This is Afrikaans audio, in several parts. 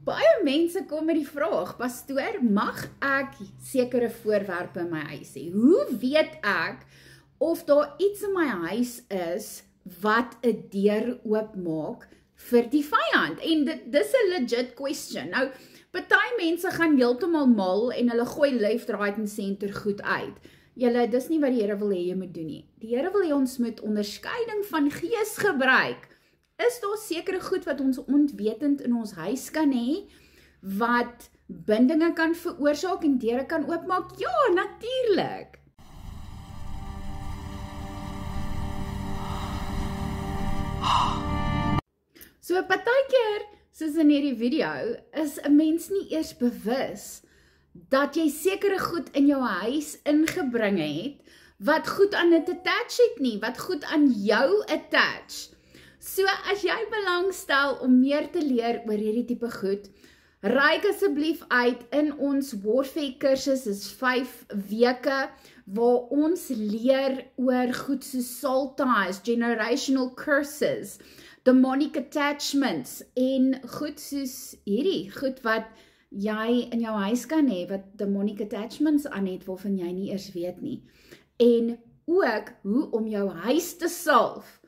Baie mense kom met die vraag, pastoor, mag ek sekere voorwerpe in my huis hê? Hoe weet ek of daar iets in my huis is wat 'n deur oopmaak vir die vyand? En dis 'n legit question. Nou, party mense gaan heeltemal mal en hulle gooi left, right en center goed uit. Julle, dis nie wat die Here wil hê jy moet doen nie. Die Here wil hê ons moet onderskeiding van gees gebruik. Is daar sekere goed wat ons onwetend in ons huis kan hê, wat bindinge kan veroorsaak en deure kan oopmaak? Ja, natuurlik. So partykeer, soos in hierdie video, is 'n mens nie eers bewus dat jy sekere goed in jou huis ingebring het, wat goed aan dit attach het nie, wat goed aan jou attach. So as jy belangstel om meer te leer oor hierdie tipe goed, reik asseblief uit in ons Warfare kursus, is 5 weke, waar ons leer oor goed soos soul ties, generational curses, demonic attachments, en goed soos hierdie, goed wat jy in jou huis kan hê, wat demonic attachments aan het, waarvan jy nie eers weet nie. En ook hoe om jou huis te salf.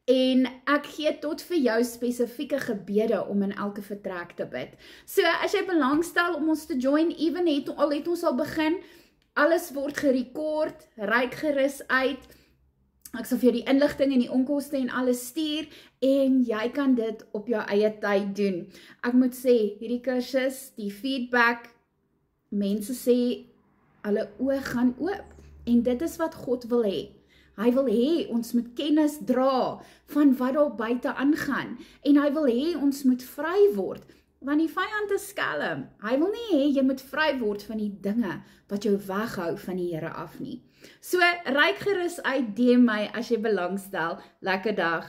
En ek gee tot vir jou spesifieke gebede om in elke vertrek te bid. So as jy belangstel om ons te join, even het ons al begin, alles word gerekord, reik gerus uit. Ek sal vir jou die inligting en die onkoste en alles stuur, en jy kan dit op jou eie tyd doen. Ek moet sê, hierdie kursus, die feedback, mense sê, hulle oë gaan oop, en dit is wat God wil hê. Hy wil hê ons moet kennis dra van wat daar buite aangaan, en hy wil hê ons moet vry word, want die vyand is skelm. Hy wil nie hê jy moet vry word van die dinge wat jou weghou van die Here af nie. So, reik gerus uit, DM my as jy belangstel. Lekker dag.